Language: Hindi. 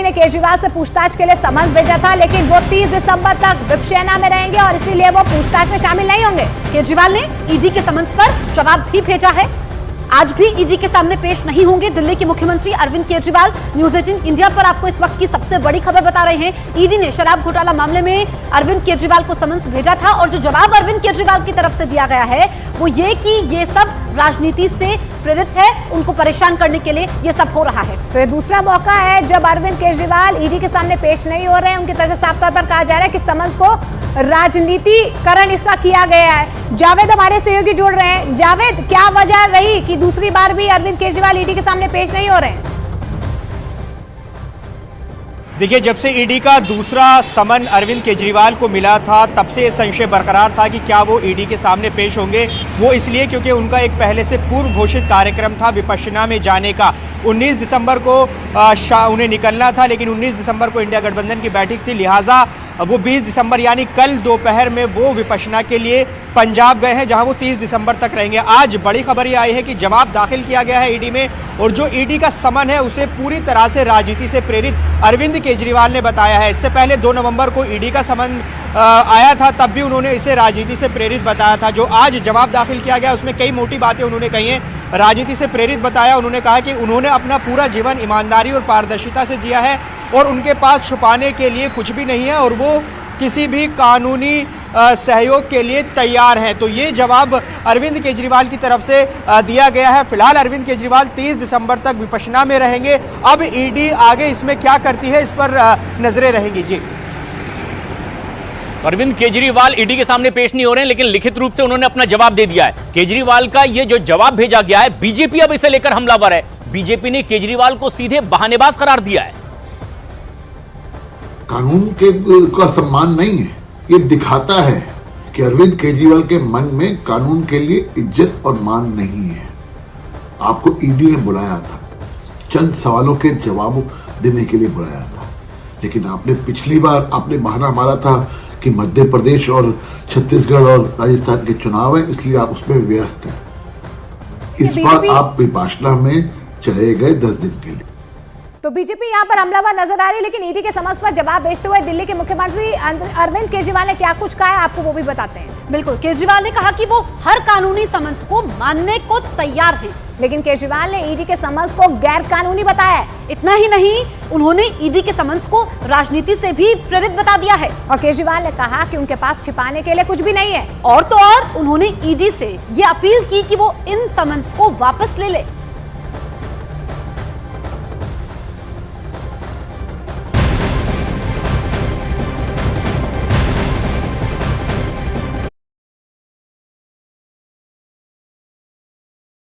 ने केजरीवाल से पूछताछ के लिए समन्स भेजा था, लेकिन वो 30 दिसंबर तक विपसेना में रहेंगे और इसीलिए वो पूछताछ में शामिल नहीं होंगे। केजरीवाल ने ईडी के समन्स पर जवाब भी भेजा है। आज भी ईडी के सामने पेश नहीं होंगे दिल्ली के मुख्यमंत्री अरविंद केजरीवाल। न्यूज 18 इंडिया पर आपको इस वक्त की सबसे बड़ी खबर बता रहे हैं। ईडी ने शराब घोटाला मामले में अरविंद केजरीवाल को समन्स भेजा था और जो जवाब अरविंद केजरीवाल की तरफ से दिया गया है वो ये कि ये सब राजनीति से प्रेरित है, उनको परेशान करने के लिए ये सब हो रहा है। तो ये दूसरा मौका है जब अरविंद केजरीवाल ईडी के सामने पेश नहीं हो रहे हैं। उनकी तरफ से साफ तौर पर कहा जा रहा है कि समन्स को राजनीतिकरण इसका किया गया है। जावेद हमारे सहयोगी जुड़ रहे हैं। जावेद, क्या वजह रही कि दूसरी बार भी अरविंद केजरीवाल ईडी के सामने पेश नहीं हो रहे हैं? देखिए, जब से ईडी का दूसरा समन अरविंद केजरीवाल को मिला था तब से संशय बरकरार था कि क्या वो ईडी के सामने पेश होंगे। वो इसलिए क्योंकि उनका एक पहले से पूर्व घोषित कार्यक्रम था विपश्यना में जाने का। 19 दिसंबर को उन्हें निकलना था, लेकिन 19 दिसंबर को इंडिया गठबंधन की बैठक थी, लिहाजा वो 20 दिसंबर यानी कल दोपहर में वो विपश्यना के लिए पंजाब गए हैं, जहां वो 30 दिसंबर तक रहेंगे। आज बड़ी खबर ये आई है कि जवाब दाखिल किया गया है ईडी में, और जो ईडी का समन है उसे पूरी तरह से राजनीति से प्रेरित अरविंद केजरीवाल ने बताया है। इससे पहले 2 नवंबर को ईडी का समन आया था, तब भी उन्होंने इसे राजनीति से प्रेरित बताया था। जो आज जवाब दाखिल किया गया उसमें कई मोटी बातें उन्होंने कही हैं। राजनीति से प्रेरित बताया, उन्होंने कहा कि उन्होंने अपना पूरा जीवन ईमानदारी और पारदर्शिता से जिया है और उनके पास छुपाने के लिए कुछ भी नहीं है और वो किसी भी कानूनी सहयोग के लिए तैयार हैं। तो ये जवाब अरविंद केजरीवाल की तरफ से दिया गया है। फिलहाल अरविंद केजरीवाल 30 दिसंबर तक विपश्यना में रहेंगे। अब ईडी आगे इसमें क्या करती है इस पर नजरें रहेंगी। जी, अरविंद केजरीवाल ईडी के सामने पेश नहीं हो रहे हैं, लेकिन लिखित रूप से उन्होंने अपना जवाब दे दिया है। केजरीवाल का ये जो जवाब भेजा गया है, बीजेपी अब इसे लेकर हमलावर है। बीजेपी ने केजरीवाल को सीधे बहानेबाज करार दिया है। कानून के का सम्मान नहीं है, ये दिखाता है कि अरविंद केजरीवाल के मन में कानून के लिए इज्जत और मान नहीं है। आपको ईडी ने बुलाया था, चंद सवालों के जवाब देने के लिए बुलाया था, लेकिन आपने पिछली बार आपने बहाना मारा था कि मध्य प्रदेश और छत्तीसगढ़ और राजस्थान के चुनाव है, इसलिए आप उसमें व्यस्त हैं। इस बार आप विपश्यना में चले गए 10 दिन के लिए। तो बीजेपी यहां पर हमलावर नजर आ रही है, लेकिन ईडी के समन्स पर जवाब भेजते हुए दिल्ली के मुख्यमंत्री अरविंद केजरीवाल ने क्या कुछ कहा है, आपको वो भी बताते हैं। बिल्कुल, केजरीवाल ने कहा कि वो हर कानूनी समन्स को मानने को तैयार हैं, लेकिन केजरीवाल ने ईडी के समन्स को गैर कानूनी बताया है। इतना ही नहीं, उन्होंने ईडी के समन्स को राजनीति से भी प्रेरित बता दिया है। और केजरीवाल ने कहा कि उनके पास छिपाने के लिए कुछ भी नहीं है। और तो और उन्होंने ईडी से ये अपील की कि वो इन समन्स को वापस ले ले।